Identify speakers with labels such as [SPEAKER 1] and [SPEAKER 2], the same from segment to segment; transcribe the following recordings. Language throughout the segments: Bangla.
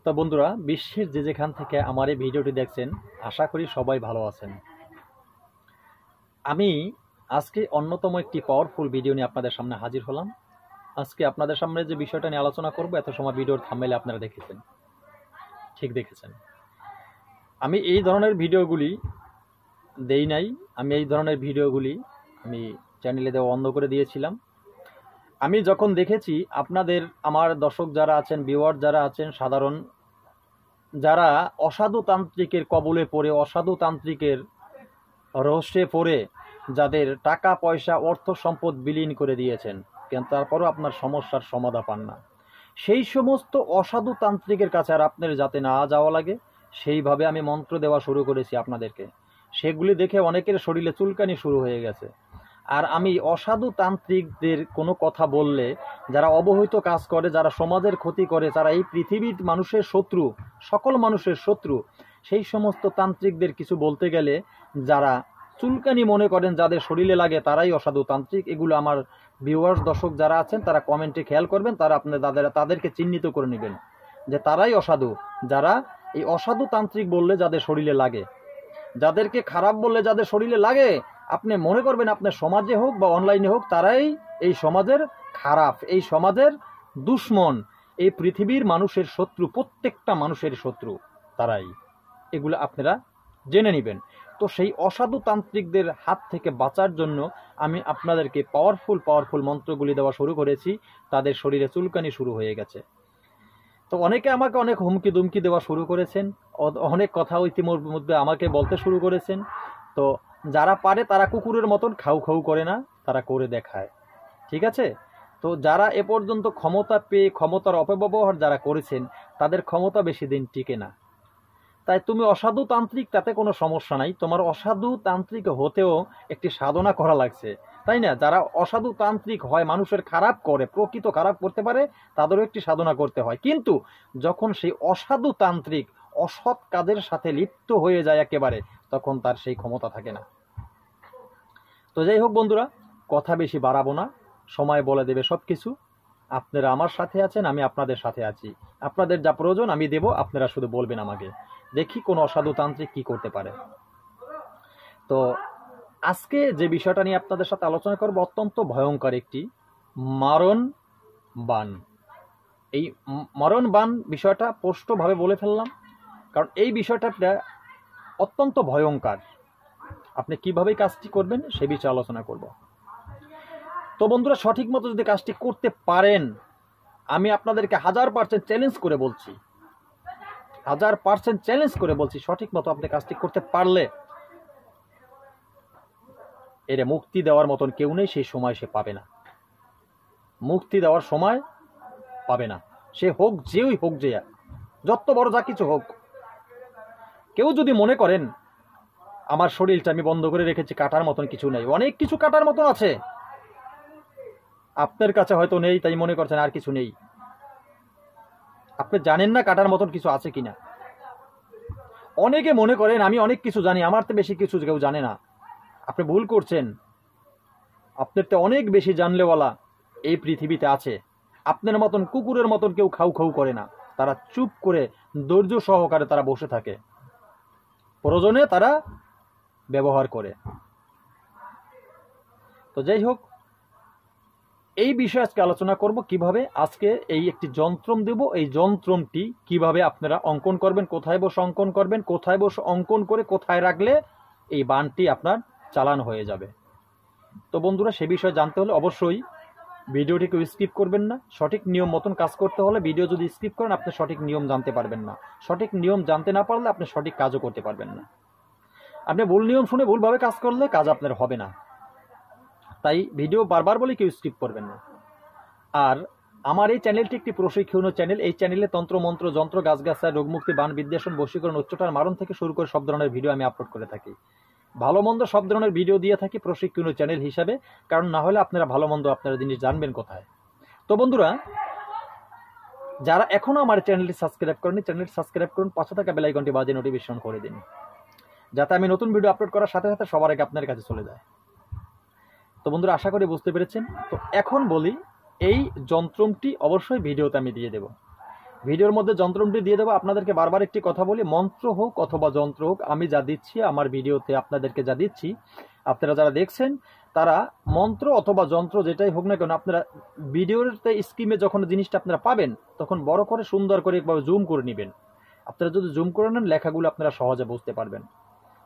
[SPEAKER 1] তো বন্ধুরা, বিশ্বের যে যেখান থেকে আমার এই ভিডিওটি দেখছেন, আশা করি সবাই ভালো আছেন। আমি আজকে অন্যতম একটি পাওয়ারফুল ভিডিও নিয়ে আপনাদের সামনে হাজির হলাম। আজকে আপনাদের সামনে যে বিষয়টা নিয়ে আলোচনা করব, এত সময় ভিডিওর থাম্বনেইলে আপনারা দেখেছেন, ঠিক দেখেছেন। আমি এই ধরনের ভিডিওগুলি দেই নাই। আমি এই ধরনের ভিডিওগুলি আমি চ্যানেলে দেওয়া বন্ধ করে দিয়েছিলাম। আমি যখন দেখেছি আপনাদের, আমার দর্শক যারা আছেন, ভিউয়ার যারা আছেন, সাধারণ যারা অসাধু তান্ত্রিকের কবলে পড়ে, অসাধু তান্ত্রিকের রহস্যে পড়ে, যাদের টাকা পয়সা অর্থ সম্পদ বিলীন করে দিয়েছেন, কিন্তু তারপরও আপনার সমস্যার সমাধান পান না, সেই সমস্ত অসাধু তান্ত্রিকের কাছে আর আপনার যাতে না যাওয়া লাগে, সেইভাবে আমি মন্ত্র দেওয়া শুরু করেছি আপনাদেরকে। সেগুলি দেখে অনেকের শরীরে চুলকানি শুরু হয়ে গেছে। আর আমি অসাধু তান্ত্রিকদের কোনো কথা বললে, যারা অবহিত কাজ করে, যারা সমাজের ক্ষতি করে, যারা এই পৃথিবীর মানুষের শত্রু, সকল মানুষের শত্রু, সেই সমস্ত তান্ত্রিকদের কিছু বলতে গেলে যারা চুলকানি মনে করেন, যাদের শরীরে লাগে, তারাই অসাধু তান্ত্রিক। এগুলো আমার ভিউয়ার্স দর্শক যারা আছেন, তারা কমেন্টে খেয়াল করবেন, তারা আপনাদের তাদেরকে চিহ্নিত করে নেবেন যে তারাই অসাধু। যারা এই অসাধু তান্ত্রিক বললে যাদের শরীরে লাগে, যাদেরকে খারাপ বললে যাদের শরীরে লাগে, আপনি মনে করবেন আপনার সমাজে হোক বা অনলাইনে হোক, তারাই এই সমাজের খারাপ, এই সমাজের দুশ্মন, এই পৃথিবীর মানুষের শত্রু, প্রত্যেকটা মানুষের শত্রু তারাই। এগুলো আপনারা জেনে নেবেন। তো সেই অসাধু তান্ত্রিকদের হাত থেকে বাঁচার জন্য আমি আপনাদেরকে পাওয়ারফুল মন্ত্রগুলি দেওয়া শুরু করেছি। তাদের শরীরে চুলকানি শুরু হয়ে গেছে। তো অনেকে আমাকে অনেক হুমকি দুমকি দেওয়া শুরু করেছেন, অনেক কথা ইতিমধ্যে আমাকে বলতে শুরু করেছেন। তো যারা পারে তারা কুকুরের মতন খাউ খাউ করে না, তারা করে দেখায়, ঠিক আছে? তো যারা এ পর্যন্ত ক্ষমতা পেয়ে ক্ষমতার অপব্যবহার যারা করেছেন, তাদের ক্ষমতা বেশি দিন টিকে না। তাই তুমি অসাধু তান্ত্রিক, তাতে কোনো সমস্যা নাই। তোমার অসাধু তান্ত্রিক হতেও একটি সাধনা করা লাগছে, তাই না? যারা অসাধু তান্ত্রিক হয়, মানুষের খারাপ করে, প্রকৃত খারাপ করতে পারে, তাদেরও একটি সাধনা করতে হয়। কিন্তু যখন সেই অসাধু তান্ত্রিক অসৎ কাজের সাথে লিপ্ত হয়ে যায় একেবারে, তখন তার সেই ক্ষমতা থাকে না। তো যাই হোক বন্ধুরা, কথা বেশি বাড়াবো না, সময় বলে দেবে সব কিছু। আপনারা আমার সাথে আছেন, আমি আপনাদের সাথে আছি। আপনাদের যা প্রয়োজন আমি দেব, আপনারা শুধু বলবেন আমাকে। দেখি কোন অসাধু তান্ত্রিক কি করতে পারে। তো আজকে যে বিষয়টা নিয়ে আপনাদের সাথে আলোচনা করব, অত্যন্ত ভয়ঙ্কর একটি মারণ বান। এই মরণ বান বিষয়টা স্পষ্টভাবে বলে ফেললাম, কারণ এই বিষয়টা অত্যন্ত ভয়ঙ্কর। আপনি কিভাবে কাজটি করবেন সে বিষয়ে আলোচনা করব। তো বন্ধুরা, সঠিক মতো যদি কাজটি করতে পারেন, আমি আপনাদেরকে 1000% চ্যালেঞ্জ করে বলছি, 1000% চ্যালেঞ্জ করে বলছি, সঠিক মতো আপনি কাজটি করতে পারলে এর মুক্তি দেওয়ার মতন কেউ নেই। সেই সময় সে পাবে না, মুক্তি দেওয়ার সময় পাবে না। সে হোক যেই হোক, যে যত বড় যা কিছু হোক। কেউ যদি মনে করেন আমার শরীরটা আমি বন্ধ করে রেখেছি, কাটার মতন কিছু নেই, অনেক কিছু কাটার মতন আছে, আপনার কাছে হয়তো নেই, তাই মনে করছেন আর কিছু নেই। আপনি জানেন না কাটার মতন কিছু আছে কিনা। অনেকে মনে করেন আমি অনেক কিছু জানি, আমার তো বেশি কিছু কেউ জানে না। আপনি ভুল করছেন। আপনার তো অনেক বেশি জানলেওয়ালা এই পৃথিবীতে আছে। আপনার মতন কুকুরের মতন কেউ খাউ খাউ করে না। তারা চুপ করে ধৈর্য সহকারে তারা বসে থাকে, প্রয়োজনে তারা ব্যবহার করে। তো যাই হোক, এই বিষয়ে আজকে আলোচনা করব কিভাবে। আজকে এই একটি যন্ত্রম দেব, এই যন্ত্রমটি কিভাবে আপনারা অঙ্কন করবেন, কোথায় বসে অঙ্কন করবেন, কোথায় বসে অঙ্কন করে কোথায় রাখলে এই বানটি আপনার চালান হয়ে যাবে। তো বন্ধুরা, সে বিষয়ে জানতে হলে অবশ্যই ভিডিওটিকে স্কিপ করবেন না। সঠিক নিয়ম মতন কাজ করতে হলে ভিডিও যদি স্কিপ করেন, আপনি সঠিক নিয়ম জানতে পারবেন না। সঠিক নিয়ম জানতে না পারলে আপনি সঠিক কাজও করতে পারবেন না। আপনি ভুল নিয়ম শুনে ভুলভাবে কাজ করলে কাজ আপনার হবে না। তাই ভিডিও বারবার বলে কেউ স্কিপ করবেন না। আর আমার এই চ্যানেলটি একটি প্রশিক্ষণীয় চ্যানেল। এই চ্যানেলে তন্ত্র মন্ত্র যন্ত্র গাছগাছায় রোগমুক্তি বান বিদ্বেষণ বশীকরণ উচ্চটার মারণ থেকে শুরু করে সব ধরনের ভিডিও আমি আপলোড করে থাকি। ভালো মন্দ সব ধরনের ভিডিও দিয়ে থাকি প্রশিক্ষণীয় চ্যানেল হিসাবে, কারণ না হলে আপনারা ভালো মন্দ আপনারা জিনিস জানবেন কোথায়। তো বন্ধুরা, যারা এখনো আমার চ্যানেলটি সাবস্ক্রাইব করেনি, চ্যানেলটি সাবস্ক্রাইব করুন, পাশে থাকা বেল আইকনটি বাজিয়ে নোটিফিকেশন করে দিন, যাতে আমি নতুন ভিডিও আপলোড করার সাথে সাথে সবার আগে আপনার কাছে চলে যায়। তো বন্ধুরা, আশা করি বুঝতে পেরেছেন। তো এখন বলি, এই যন্ত্রটি অবশ্যই ভিডিওতে আমি দিয়ে দেব। ভিডিওর মধ্যে যন্ত্রটি দিয়ে দেবো। আপনাদেরকে বারবার একটি কথা বলি, মন্ত্র হোক অথবা যন্ত্র হোক, আমি যা দিচ্ছি আমার ভিডিওতে আপনাদেরকে যা দিচ্ছি, আপনারা যারা দেখছেন তারা মন্ত্র অথবা যন্ত্র যেটাই হোক না কেন, আপনারা ভিডিওতে স্ক্রিনে যখন জিনিসটা আপনারা পাবেন তখন বড় করে সুন্দর করে একবার জুম করে নেবেন। আপনারা যদি জুম করে নেন লেখাগুলো আপনারা সহজে বুঝতে পারবেন।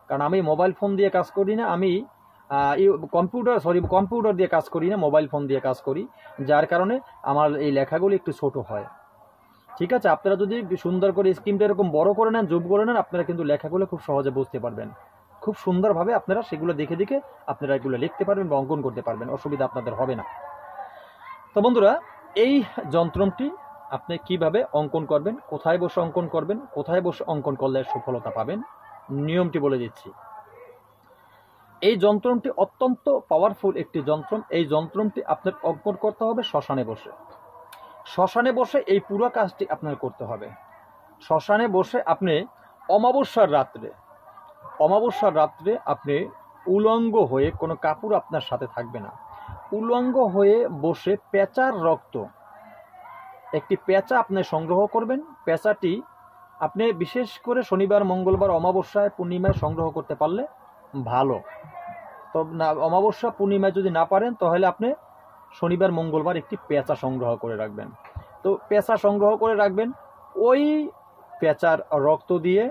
[SPEAKER 1] কারণ আমি মোবাইল ফোন দিয়ে কাজ করি না, আমি কম্পিউটার দিয়ে কাজ করি না, মোবাইল ফোন দিয়ে কাজ করি, যার কারণে আমার এই লেখাগুলো একটু ছোট হয়। ঠিক আছে, আপনারা যদি সুন্দর করে স্ক্রিনটা এরকম বড় করে নেন, জুম করে নেন, আপনারা কিন্তু লেখাগুলো খুব সহজে বুঝতে পারবেন। খুব সুন্দরভাবে আপনারা সেগুলো দেখে দেখে আপনারা এগুলো লিখতে পারবেন বা অঙ্কন করতে পারবেন, অসুবিধা আপনাদের হবে না। তো বন্ধুরা, এই যন্ত্রটি আপনি কিভাবে অঙ্কন করবেন, কোথায় বসে অঙ্কন করবেন, কোথায় বসে অঙ্কন করলে সফলতা পাবেন, নিয়মটি বলে দিচ্ছি। এই যন্ত্রটি অত্যন্ত পাওয়ারফুল একটি যন্ত্র। এই যন্ত্রটি আপনার অঙ্কন করতে হবে শ্মশানে বসে। শ্মশানে বসে এই পুরো কাজটি আপনার করতে হবে। শ্মশানে বসে আপনি অমাবস্যার রাত্রে আপনি উলঙ্গ হয়ে, কোনো কাপড় আপনার সাথে থাকবে না, উলঙ্গ হয়ে বসে পেঁচার রক্ত, একটি পেঁচা আপনি সংগ্রহ করবেন। পেঁচাটি আপনি বিশেষ করে শনিবার, মঙ্গলবার, অমাবস্যায়, পূর্ণিমায় সংগ্রহ করতে পারলে ভালো। তো না, অমাবস্যা পূর্ণিমায় যদি না পারেন তাহলে আপনি শনিবার, মঙ্গলবার একটি পেঁচা সংগ্রহ করে রাখবেন। তো পেঁচা সংগ্রহ করে রাখবেন, ওই পেঁচার রক্ত দিয়ে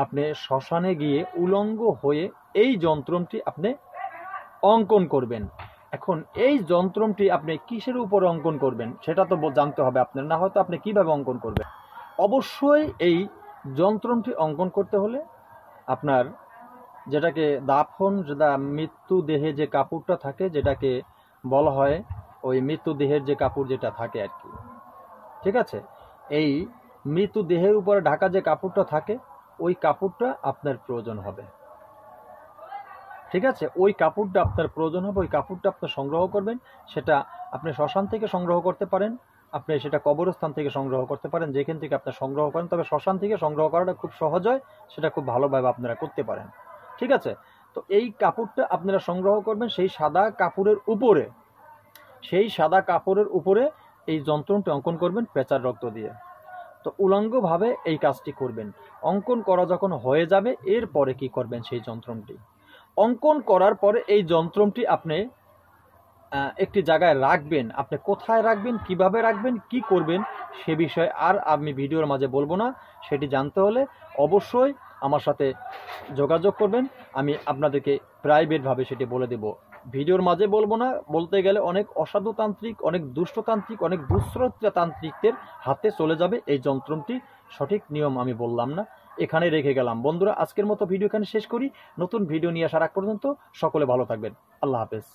[SPEAKER 1] আপনি শ্মশানে গিয়ে উলঙ্গ হয়ে এই যন্ত্রটি আপনি অঙ্কন করবেন। এখন এই যন্ত্রটি আপনি কিসের উপর অঙ্কন করবেন সেটা তো জানতে হবে আপনার, না হয়তো আপনি কিভাবে অঙ্কন করবেন। অবশ্যই এই যন্ত্রটি অঙ্কন করতে হলে আপনার যেটাকে দাফন, যেটা মৃত্যু দেহে যে কাপড়টা থাকে, যেটাকে বলা হয় ওই মৃত্যু দেহের যে কাপড় যেটা থাকে আর কি, ঠিক আছে, এই মৃত্যু দেহের উপরে ঢাকা যে কাপড়টা থাকে ওই কাপড়টা আপনার প্রয়োজন হবে। ঠিক আছে, ওই কাপড়টা আপনার প্রয়োজন হবে, ওই কাপড়টা আপনার সংগ্রহ করবেন। সেটা আপনি শ্মশান থেকে সংগ্রহ করতে পারেন, আপনি সেটা কবরস্থান থেকে সংগ্রহ করতে পারেন, যেখান থেকে আপনার সংগ্রহ করেন। তবে শ্মশান থেকে সংগ্রহ করাটা খুব সহজ হয়, সেটা খুব ভালোভাবে আপনারা করতে পারেন। ঠিক আছে, তো এই কাপড়টা আপনারা সংগ্রহ করবেন। সেই সাদা কাপড়ের উপরে এই যন্ত্রটি অঙ্কন করবেন পেঁচার রক্ত দিয়ে। তো উলঙ্গভাবে এই কাজটি করবেন। অঙ্কন করা যখন হয়ে যাবে এরপরে কি করবেন, সেই যন্ত্রটি অঙ্কন করার পরে এই যন্ত্রটি আপনি একটি জায়গায় রাখবেন। আপনি কোথায় রাখবেন, কিভাবে রাখবেন, কি করবেন সে বিষয়ে আর আমি ভিডিওর মাঝে বলবো না। সেটি জানতে হলে অবশ্যই আমার সাথে যোগাযোগ করবেন, আমি আপনাদেরকে প্রাইভেটভাবে সেটি বলে দেব। ভিডিওর মাঝে বলবো না, বলতে গেলে অনেক অসাধুতান্ত্রিক, অনেক দুষ্টতান্ত্রিক, অনেক দুশ্চরিত্রতান্ত্রিকদের হাতে চলে যাবে এই যন্ত্রটি। সঠিক নিয়ম আমি বললাম না, এখানে রেখে গেলাম। বন্ধুরা, আজকের মতো ভিডিও এখানে শেষ করি। নতুন ভিডিও নিয়ে আসার আগ পর্যন্ত সকলে ভালো থাকবেন। আল্লাহ হাফেজ।